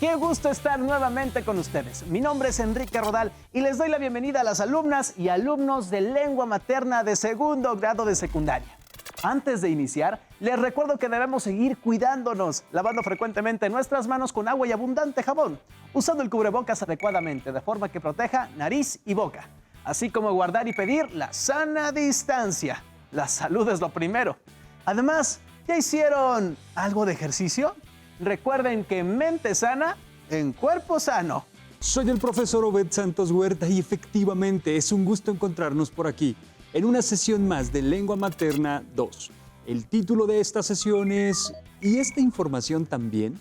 Qué gusto estar nuevamente con ustedes. Mi nombre es Enrique Rodal y les doy la bienvenida a las alumnas y alumnos de lengua materna de segundo grado de secundaria. Antes de iniciar, les recuerdo que debemos seguir cuidándonos, lavando frecuentemente nuestras manos con agua y abundante jabón, usando el cubrebocas adecuadamente de forma que proteja nariz y boca, así como guardar y pedir la sana distancia. La salud es lo primero. Además, ¿ya hicieron algo de ejercicio? Recuerden que mente sana en cuerpo sano. Soy el profesor Obed Santos Huerta y efectivamente es un gusto encontrarnos por aquí en una sesión más de Lengua Materna 2. El título de esta sesión es ¿y esta información también?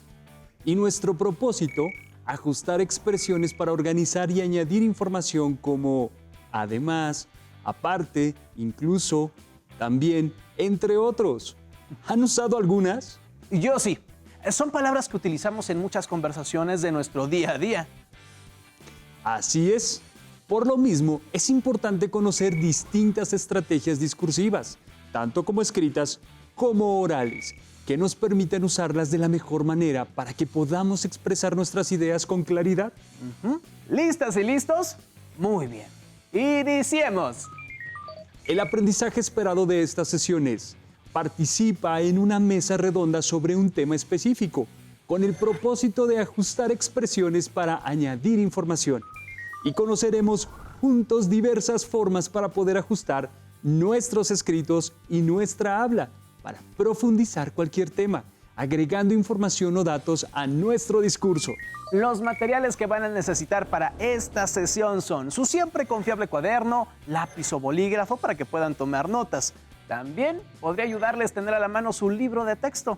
Y nuestro propósito, ajustar expresiones para organizar y añadir información como además, aparte, incluso, también, entre otros. ¿Han usado algunas? Yo sí. Son palabras que utilizamos en muchas conversaciones de nuestro día a día. Así es. Por lo mismo, es importante conocer distintas estrategias discursivas, tanto como escritas como orales, que nos permiten usarlas de la mejor manera para que podamos expresar nuestras ideas con claridad. ¿Listas y listos? Muy bien. Iniciemos. El aprendizaje esperado de esta sesión es: participa en una mesa redonda sobre un tema específico, con el propósito de ajustar expresiones para añadir información. Y conoceremos juntos diversas formas para poder ajustar nuestros escritos y nuestra habla para profundizar cualquier tema, agregando información o datos a nuestro discurso. Los materiales que van a necesitar para esta sesión son su siempre confiable cuaderno, lápiz o bolígrafo para que puedan tomar notas. También podría ayudarles tener a la mano su libro de texto.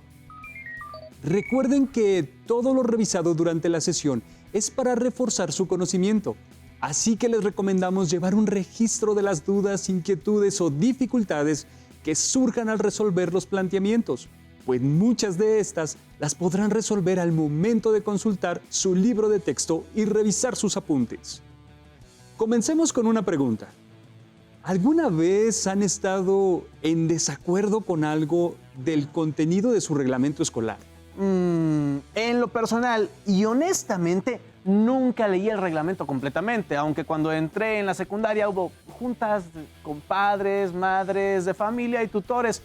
Recuerden que todo lo revisado durante la sesión es para reforzar su conocimiento. Así que les recomendamos llevar un registro de las dudas, inquietudes o dificultades que surjan al resolver los planteamientos, pues muchas de estas las podrán resolver al momento de consultar su libro de texto y revisar sus apuntes. Comencemos con una pregunta. ¿Alguna vez han estado en desacuerdo con algo del contenido de su reglamento escolar? En lo personal y honestamente, nunca leí el reglamento completamente, aunque cuando entré en la secundaria hubo juntas con padres, madres de familia y tutores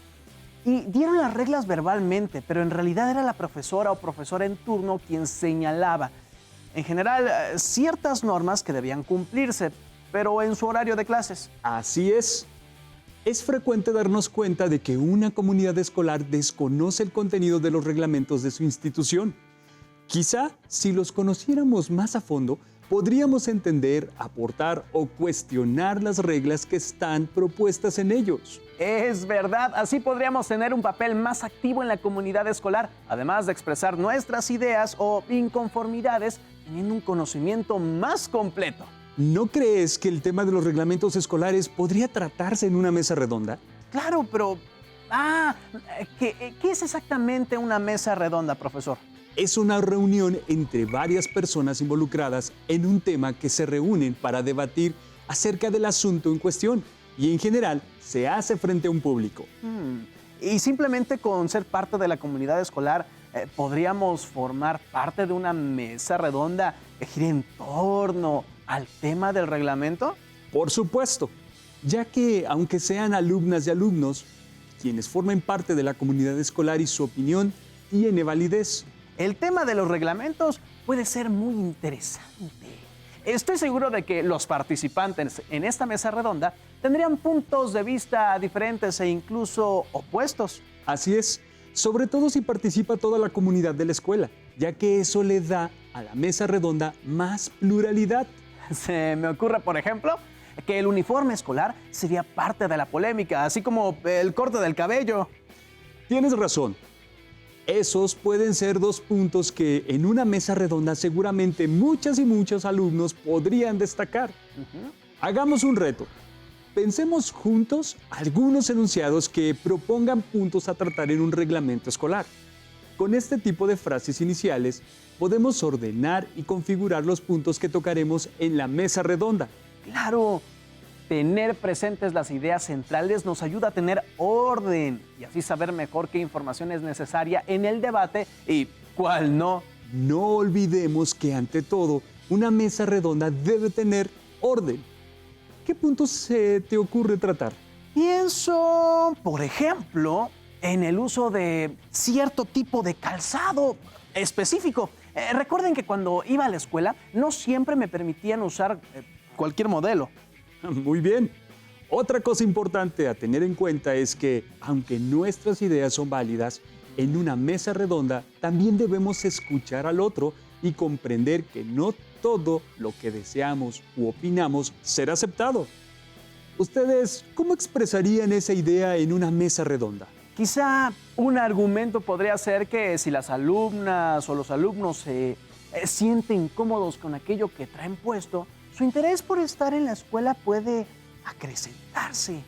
y dieron las reglas verbalmente, pero en realidad era la profesora o profesor en turno quien señalaba, en general, ciertas normas que debían cumplirse, pero en su horario de clases. Así es. Es frecuente darnos cuenta de que una comunidad escolar desconoce el contenido de los reglamentos de su institución. Quizá, si los conociéramos más a fondo, podríamos entender, aportar o cuestionar las reglas que están propuestas en ellos. Es verdad, así podríamos tener un papel más activo en la comunidad escolar, además de expresar nuestras ideas o inconformidades, teniendo un conocimiento más completo. ¿No crees que el tema de los reglamentos escolares podría tratarse en una mesa redonda? Claro, pero... ¿qué es exactamente una mesa redonda, profesor? Es una reunión entre varias personas involucradas en un tema que se reúnen para debatir acerca del asunto en cuestión y en general se hace frente a un público. Y simplemente con ser parte de la comunidad escolar, ¿podríamos formar parte de una mesa redonda que gire en torno al tema del reglamento? Por supuesto, ya que aunque sean alumnas y alumnos, quienes formen parte de la comunidad escolar y su opinión tiene validez. El tema de los reglamentos puede ser muy interesante. Estoy seguro de que los participantes en esta mesa redonda tendrían puntos de vista diferentes e incluso opuestos. Así es, sobre todo si participa toda la comunidad de la escuela, ya que eso le da a la mesa redonda más pluralidad. Se me ocurre, por ejemplo, que el uniforme escolar sería parte de la polémica, así como el corte del cabello. Tienes razón. Esos pueden ser dos puntos que en una mesa redonda seguramente muchas y muchos alumnos podrían destacar. Hagamos un reto. Pensemos juntos algunos enunciados que propongan puntos a tratar en un reglamento escolar. Con este tipo de frases iniciales podemos ordenar y configurar los puntos que tocaremos en la mesa redonda. Claro, tener presentes las ideas centrales nos ayuda a tener orden y así saber mejor qué información es necesaria en el debate y cuál no no olvidemos que ante todo, una mesa redonda debe tener orden. ¿Qué puntos se te ocurre tratar? Pienso, por ejemplo, en el uso de cierto tipo de calzado específico. Recuerden que cuando iba a la escuela no siempre me permitían usar cualquier modelo. Muy bien. Otra cosa importante a tener en cuenta es que, aunque nuestras ideas son válidas, en una mesa redonda también debemos escuchar al otro y comprender que no todo lo que deseamos u opinamos será aceptado. ¿Ustedes cómo expresarían esa idea en una mesa redonda? Quizá un argumento podría ser que si las alumnas o los alumnos se sienten cómodos con aquello que traen puesto, su interés por estar en la escuela puede acrecentarse.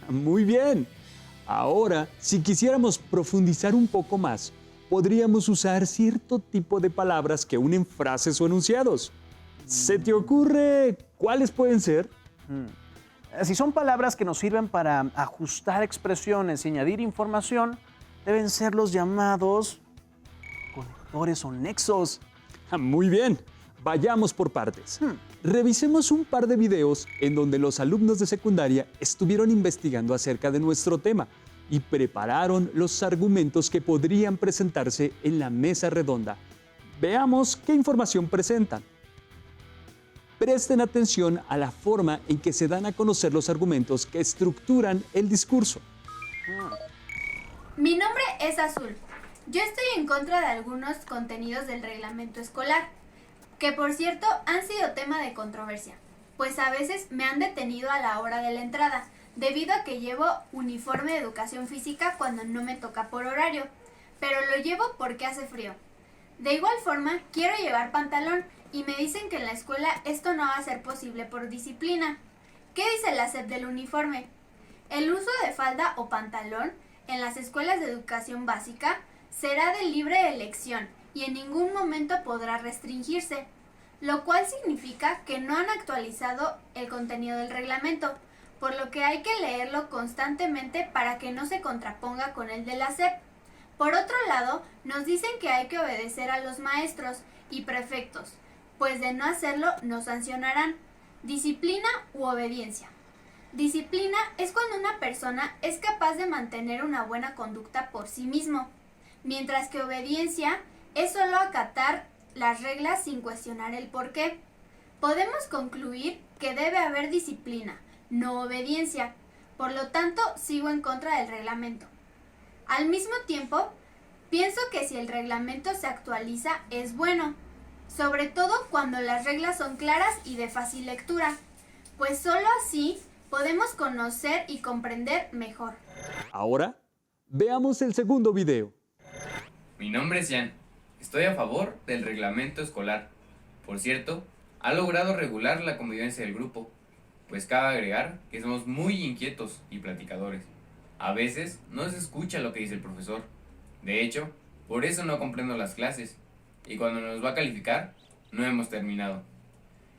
Muy bien. Ahora, si quisiéramos profundizar un poco más, podríamos usar cierto tipo de palabras que unen frases o enunciados. ¿Se te ocurre cuáles pueden ser? Si son palabras que nos sirven para ajustar expresiones y añadir información, deben ser los llamados conectores o nexos. Muy bien. Vayamos por partes. Revisemos un par de videos en donde los alumnos de secundaria estuvieron investigando acerca de nuestro tema y prepararon los argumentos que podrían presentarse en la mesa redonda. Veamos qué información presentan. Presten atención a la forma en que se dan a conocer los argumentos que estructuran el discurso. Mi nombre es Azul. Yo estoy en contra de algunos contenidos del reglamento escolar, que por cierto han sido tema de controversia, pues a veces me han detenido a la hora de la entrada, debido a que llevo uniforme de educación física cuando no me toca por horario, pero lo llevo porque hace frío. De igual forma, quiero llevar pantalón y me dicen que en la escuela esto no va a ser posible por disciplina. ¿Qué dice la SEP del uniforme? El uso de falda o pantalón en las escuelas de educación básica será de libre elección y en ningún momento podrá restringirse, lo cual significa que no han actualizado el contenido del reglamento, por lo que hay que leerlo constantemente para que no se contraponga con el de la SEP. Por otro lado, nos dicen que hay que obedecer a los maestros y prefectos, pues de no hacerlo nos sancionarán. Disciplina u obediencia. Disciplina es cuando una persona es capaz de mantener una buena conducta por sí mismo, mientras que obediencia es solo acatar las reglas sin cuestionar el por qué. Podemos concluir que debe haber disciplina, no obediencia. Por lo tanto, sigo en contra del reglamento. Al mismo tiempo, pienso que si el reglamento se actualiza es bueno, sobre todo cuando las reglas son claras y de fácil lectura, pues solo así podemos conocer y comprender mejor. Ahora, veamos el segundo video. Mi nombre es Jan. Estoy a favor del reglamento escolar. Por cierto, ha logrado regular la convivencia del grupo, pues cabe agregar que somos muy inquietos y platicadores. A veces no se escucha lo que dice el profesor. De hecho, por eso no comprendo las clases, y cuando nos va a calificar, no hemos terminado.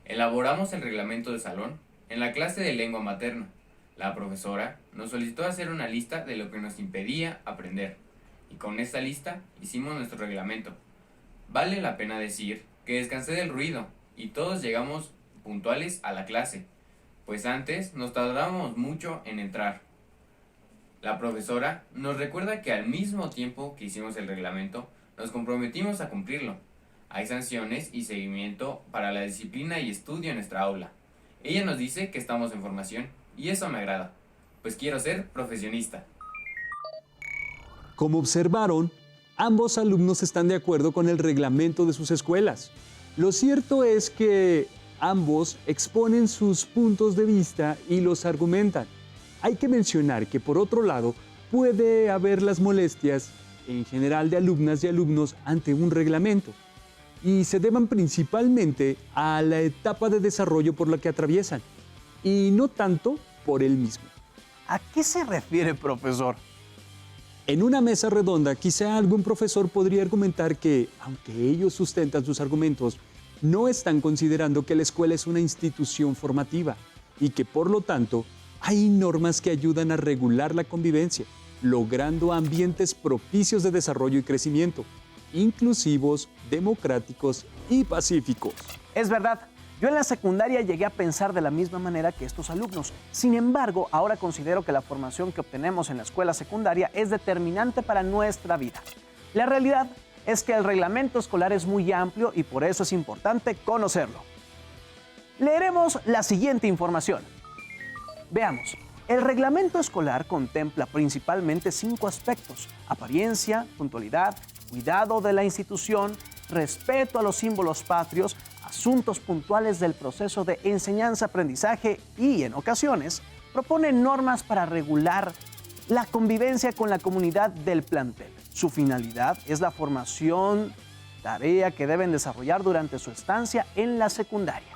Elaboramos el reglamento de salón en la clase de lengua materna. La profesora nos solicitó hacer una lista de lo que nos impedía aprender, y con esta lista hicimos nuestro reglamento. Vale la pena decir que descansé del ruido y todos llegamos puntuales a la clase, pues antes nos tardábamos mucho en entrar. La profesora nos recuerda que al mismo tiempo que hicimos el reglamento, nos comprometimos a cumplirlo. Hay sanciones y seguimiento para la disciplina y estudio en nuestra aula. Ella nos dice que estamos en formación y eso me agrada, pues quiero ser profesionista. Como observaron, ambos alumnos están de acuerdo con el reglamento de sus escuelas. Lo cierto es que ambos exponen sus puntos de vista y los argumentan. Hay que mencionar que, por otro lado, puede haber las molestias en general de alumnas y alumnos ante un reglamento, y se deban principalmente a la etapa de desarrollo por la que atraviesan, y no tanto por él mismo. ¿A qué se refiere, profesor? En una mesa redonda, quizá algún profesor podría argumentar que, aunque ellos sustentan sus argumentos, no están considerando que la escuela es una institución formativa y que, por lo tanto, hay normas que ayudan a regular la convivencia, logrando ambientes propicios de desarrollo y crecimiento. inclusivos, democráticos y pacíficos. Es verdad, yo en la secundaria llegué a pensar de la misma manera que estos alumnos. Sin embargo, ahora considero que la formación que obtenemos en la escuela secundaria es determinante para nuestra vida. La realidad es que el reglamento escolar es muy amplio y por eso es importante conocerlo. Leeremos la siguiente información. Veamos. El reglamento escolar contempla principalmente 5 aspectos: apariencia, puntualidad, cuidado de la institución, respeto a los símbolos patrios, asuntos puntuales del proceso de enseñanza-aprendizaje y, en ocasiones, propone normas para regular la convivencia con la comunidad del plantel. Su finalidad es la formación, tarea que deben desarrollar durante su estancia en la secundaria.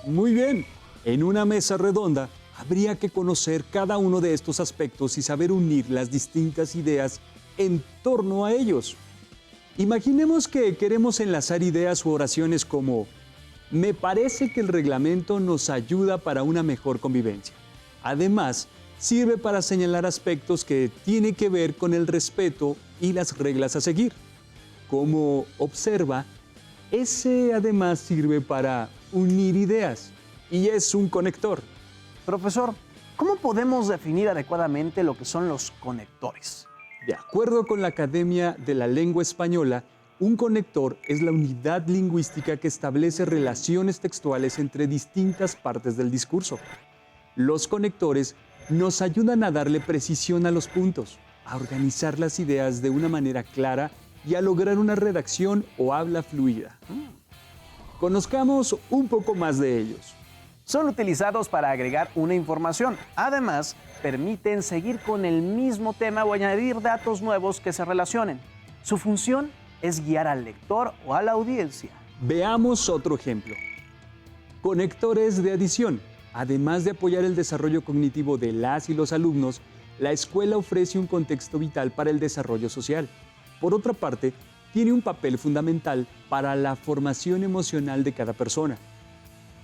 Muy bien, en una mesa redonda habría que conocer cada uno de estos aspectos y saber unir las distintas ideas en torno a ellos. Imaginemos que queremos enlazar ideas u oraciones como: me parece que el reglamento nos ayuda para una mejor convivencia. Además, sirve para señalar aspectos que tienen que ver con el respeto y las reglas a seguir. Como observa, ese además sirve para unir ideas y es un conector. Profesor, ¿cómo podemos definir adecuadamente lo que son los conectores? De acuerdo con la Academia de la Lengua Española, un conector es la unidad lingüística que establece relaciones textuales entre distintas partes del discurso. Los conectores nos ayudan a darle precisión a los puntos, a organizar las ideas de una manera clara y a lograr una redacción o habla fluida. Conozcamos un poco más de ellos. Son utilizados para agregar una información. Además, permiten seguir con el mismo tema o añadir datos nuevos que se relacionen. Su función es guiar al lector o a la audiencia. Veamos otro ejemplo. Conectores de adición. Además de apoyar el desarrollo cognitivo de las y los alumnos, la escuela ofrece un contexto vital para el desarrollo social. Por otra parte, tiene un papel fundamental para la formación emocional de cada persona.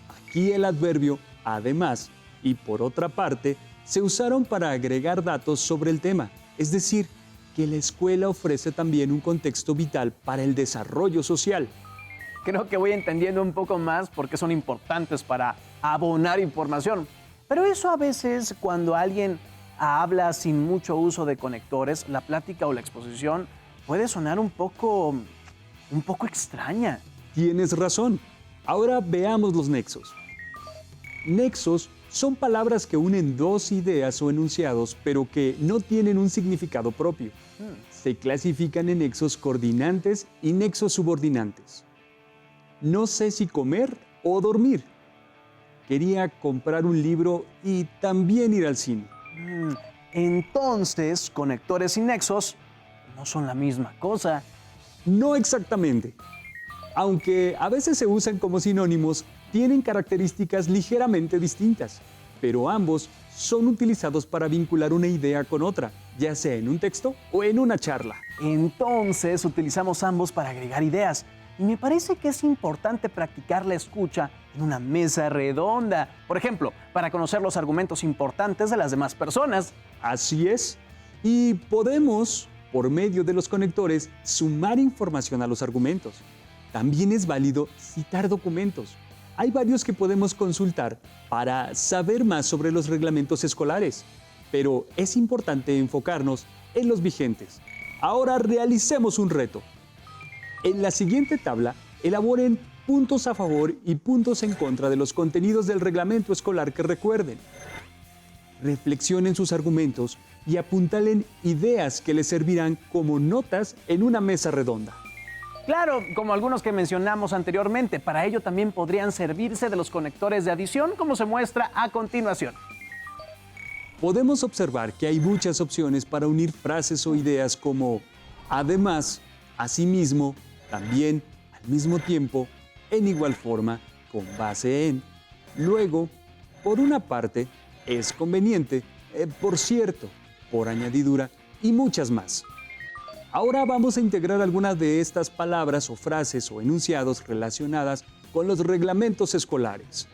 Aquí el adverbio además y por otra parte se usaron para agregar datos sobre el tema, es decir, que la escuela ofrece también un contexto vital para el desarrollo social. Creo que voy entendiendo un poco más por qué son importantes para abonar información. Pero eso a veces, cuando alguien habla sin mucho uso de conectores, la plática o la exposición puede sonar un poco extraña. Tienes razón. Ahora veamos los nexos. Nexos son palabras que unen dos ideas o enunciados, pero que no tienen un significado propio. Se clasifican en nexos coordinantes y nexos subordinantes. No sé si comer o dormir. Quería comprar un libro y también ir al cine. Entonces, conectores y nexos no son la misma cosa. No exactamente. Aunque a veces se usan como sinónimos, tienen características ligeramente distintas, pero ambos son utilizados para vincular una idea con otra, ya sea en un texto o en una charla. Entonces, utilizamos ambos para agregar ideas. Y me parece que es importante practicar la escucha en una mesa redonda. Por ejemplo, para conocer los argumentos importantes de las demás personas. Así es. Y podemos, por medio de los conectores, sumar información a los argumentos. También es válido citar documentos. Hay varios que podemos consultar para saber más sobre los reglamentos escolares, pero es importante enfocarnos en los vigentes. Ahora realicemos un reto. En la siguiente tabla, elaboren puntos a favor y puntos en contra de los contenidos del reglamento escolar que recuerden. Reflexionen sus argumentos y apuntalen ideas que les servirán como notas en una mesa redonda. Claro, como algunos que mencionamos anteriormente, para ello también podrían servirse de los conectores de adición, como se muestra a continuación. Podemos observar que hay muchas opciones para unir frases o ideas como además, asimismo, también, al mismo tiempo, en igual forma, con base en, luego, por una parte, es conveniente, por cierto, por añadidura y muchas más. Ahora vamos a integrar algunas de estas palabras o frases o enunciados relacionadas con los reglamentos escolares.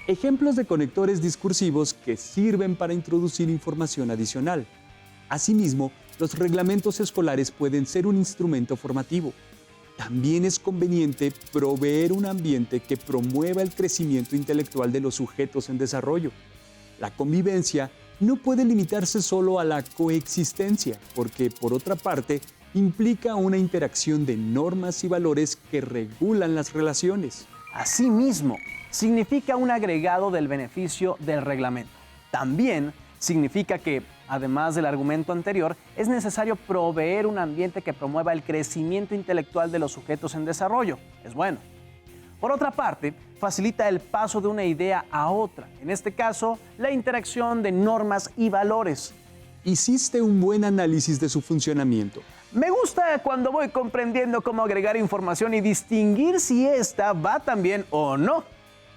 Ejemplos de conectores discursivos que sirven para introducir información adicional. Asimismo, los reglamentos escolares pueden ser un instrumento formativo. También es conveniente proveer un ambiente que promueva el crecimiento intelectual de los sujetos en desarrollo. La convivencia no puede limitarse solo a la coexistencia, porque, por otra parte, implica una interacción de normas y valores que regulan las relaciones. Asimismo, significa un agregado del beneficio del reglamento. También significa que, además del argumento anterior, es necesario proveer un ambiente que promueva el crecimiento intelectual de los sujetos en desarrollo. Es bueno. Por otra parte, facilita el paso de una idea a otra. En este caso, la interacción de normas y valores. Hiciste un buen análisis de su funcionamiento. Me gusta cuando voy comprendiendo cómo agregar información y distinguir si ésta va tan bien o no.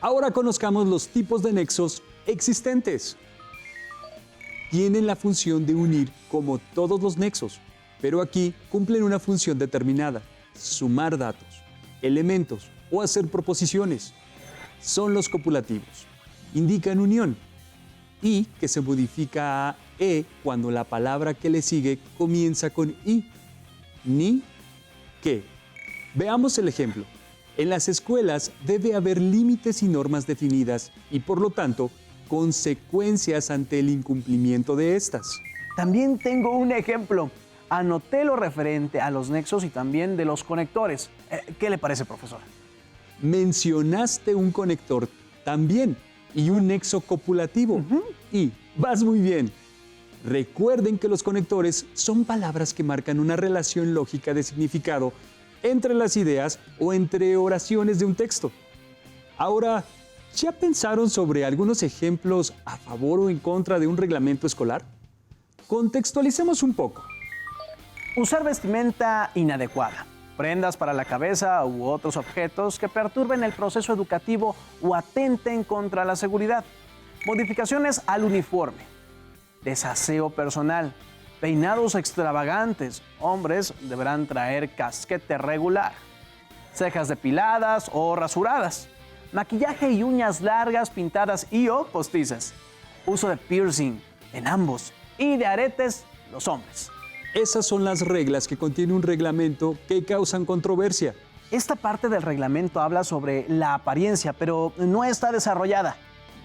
Ahora conozcamos los tipos de nexos existentes. Tienen la función de unir como todos los nexos, pero aquí cumplen una función determinada: sumar datos, elementos o hacer proposiciones. Son los copulativos. Indican unión y que se modifica a e cuando la palabra que le sigue comienza con i. Ni, que. Veamos el ejemplo. En las escuelas debe haber límites y normas definidas y, por lo tanto, consecuencias ante el incumplimiento de estas. También tengo un ejemplo. Anoté lo referente a los nexos y también de los conectores. ¿Qué le parece, profesor? Mencionaste un conector también y un nexo copulativo. Y vas muy bien. Recuerden que los conectores son palabras que marcan una relación lógica de significado entre las ideas o entre oraciones de un texto. Ahora, ¿ya pensaron sobre algunos ejemplos a favor o en contra de un reglamento escolar? Contextualicemos un poco. Usar vestimenta inadecuada, prendas para la cabeza u otros objetos que perturben el proceso educativo o atenten contra la seguridad. Modificaciones al uniforme. Desaseo personal. Peinados extravagantes. Hombres deberán traer casquete regular. Cejas depiladas o rasuradas. Maquillaje y uñas largas, pintadas y o postizas. Uso de piercing en ambos y de aretes los hombres. Esas son las reglas que contiene un reglamento que causan controversia. Esta parte del reglamento habla sobre la apariencia, pero no está desarrollada.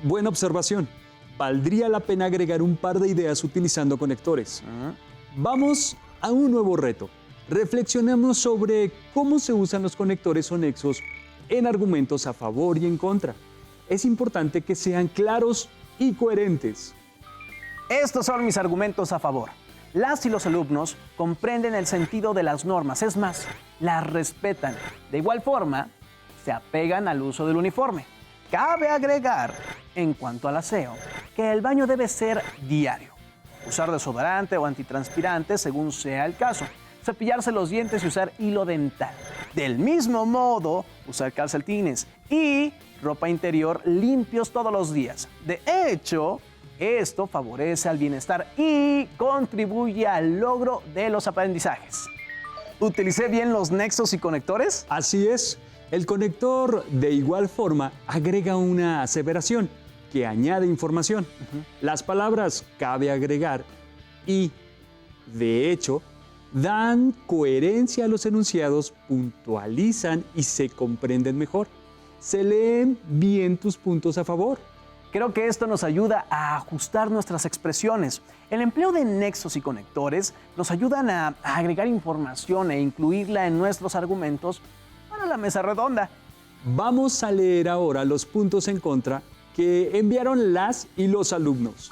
Buena observación. Valdría la pena agregar un par de ideas utilizando conectores. Vamos a un nuevo reto. Reflexionemos sobre cómo se usan los conectores o nexos en argumentos a favor y en contra. Es importante que sean claros y coherentes. Estos son mis argumentos a favor. Las y los alumnos comprenden el sentido de las normas, es más, las respetan. De igual forma, se apegan al uso del uniforme. Cabe agregar, en cuanto al aseo, que el baño debe ser diario. Usar desodorante o antitranspirante según sea el caso. Cepillarse los dientes y usar hilo dental. Del mismo modo, usar calcetines y ropa interior limpios todos los días. De hecho, esto favorece al bienestar y contribuye al logro de los aprendizajes. ¿Utilicé bien los nexos y conectores? Así es. El conector, de igual forma, agrega una aseveración que añade información. Las palabras cabe agregar y, de hecho, dan coherencia a los enunciados, puntualizan y se comprenden mejor. Se leen bien tus puntos a favor. Creo que esto nos ayuda a ajustar nuestras expresiones. El empleo de nexos y conectores nos ayudan a agregar información e incluirla en nuestros argumentos para la mesa redonda. Vamos a leer ahora los puntos en contra que enviaron las y los alumnos.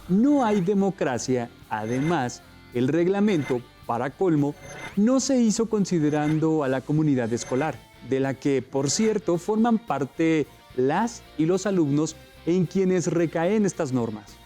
No hay democracia. Además, el reglamento, para colmo, no se hizo considerando a la comunidad escolar, de la que, por cierto, forman parte las y los alumnos en quienes recaen estas normas.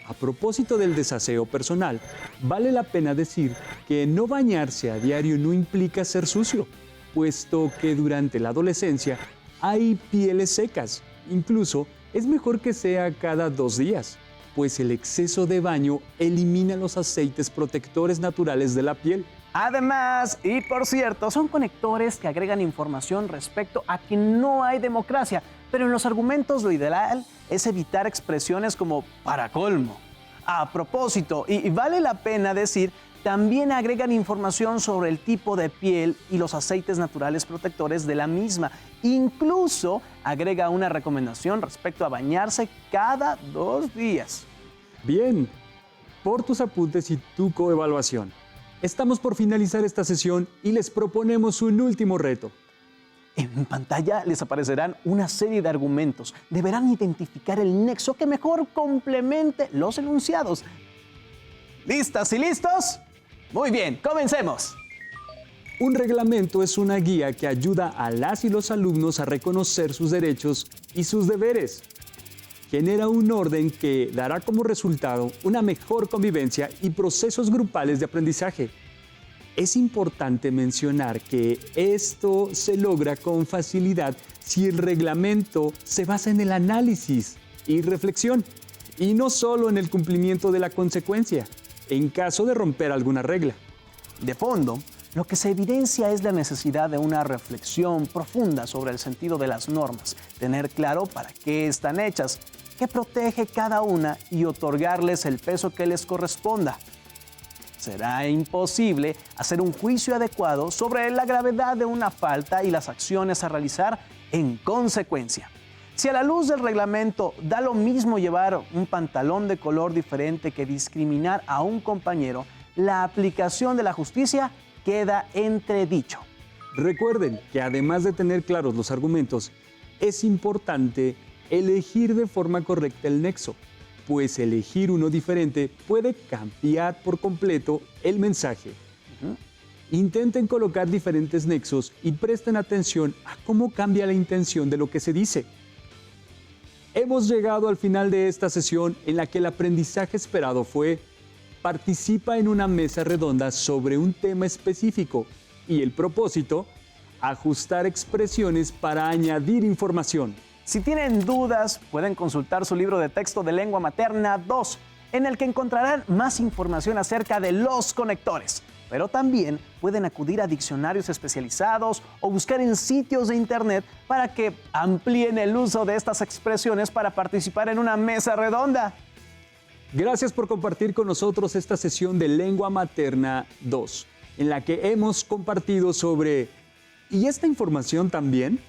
A propósito del desaseo personal, vale la pena decir que no bañarse a diario no implica ser sucio, puesto que durante la adolescencia hay pieles secas. Incluso es mejor que sea cada 2 días, pues el exceso de baño elimina los aceites protectores naturales de la piel. Además, y por cierto, son conectores que agregan información respecto a que no hay democracia, pero en los argumentos lo ideal es evitar expresiones como para colmo. A propósito, y vale la pena decir, también agregan información sobre el tipo de piel y los aceites naturales protectores de la misma. Incluso agrega una recomendación respecto a bañarse cada 2 días. Bien, por tus apuntes y tu coevaluación. Estamos por finalizar esta sesión y les proponemos un último reto. En pantalla les aparecerán una serie de argumentos. Deberán identificar el nexo que mejor complemente los enunciados. ¿Listas y listos? Muy bien, comencemos. Un reglamento es una guía que ayuda a las y los alumnos a reconocer sus derechos y sus deberes. Genera un orden que dará como resultado una mejor convivencia y procesos grupales de aprendizaje. Es importante mencionar que esto se logra con facilidad si el reglamento se basa en el análisis y reflexión, y no solo en el cumplimiento de la consecuencia, en caso de romper alguna regla. De fondo, lo que se evidencia es la necesidad de una reflexión profunda sobre el sentido de las normas, tener claro para qué están hechas, qué protege cada una y otorgarles el peso que les corresponda. Será imposible hacer un juicio adecuado sobre la gravedad de una falta y las acciones a realizar en consecuencia. Si a la luz del reglamento da lo mismo llevar un pantalón de color diferente que discriminar a un compañero, la aplicación de la justicia queda entredicho. Recuerden que además de tener claros los argumentos, es importante elegir de forma correcta el nexo, pues elegir uno diferente puede cambiar por completo el mensaje. Intenten colocar diferentes nexos y presten atención a cómo cambia la intención de lo que se dice. Hemos llegado al final de esta sesión en la que el aprendizaje esperado fue: participa en una mesa redonda sobre un tema específico y el propósito, ajustar expresiones para añadir información. Si tienen dudas, pueden consultar su libro de texto de Lengua Materna 2, en el que encontrarán más información acerca de los conectores. Pero también pueden acudir a diccionarios especializados o buscar en sitios de internet para que amplíen el uso de estas expresiones para participar en una mesa redonda. Gracias por compartir con nosotros esta sesión de Lengua Materna 2, en la que hemos compartido sobre ¿y esta información también?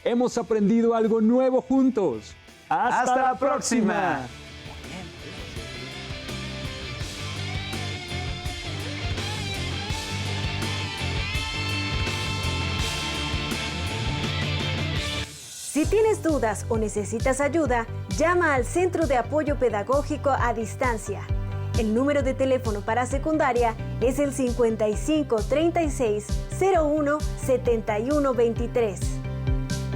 Hemos aprendido algo nuevo juntos. ¡Hasta la próxima! Si tienes dudas o necesitas ayuda, llama al Centro de Apoyo Pedagógico a Distancia. El número de teléfono para secundaria es el 55 36 01 71 23.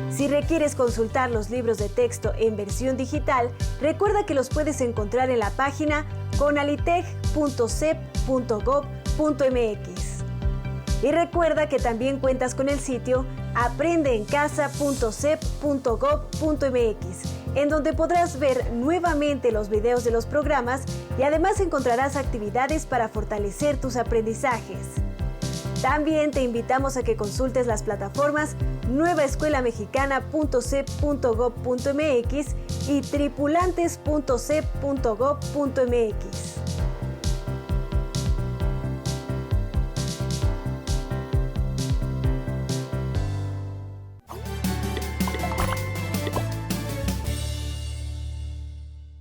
Si requieres consultar los libros de texto en versión digital, recuerda que los puedes encontrar en la página conalitech.cep.gov.mx. Y recuerda que también cuentas con el sitio aprendeencasa.cep.gov.mx, en donde podrás ver nuevamente los videos de los programas y además encontrarás actividades para fortalecer tus aprendizajes. También te invitamos a que consultes las plataformas nuevaescuelamexicana.cep.gov.mx y tripulantes.cep.gov.mx.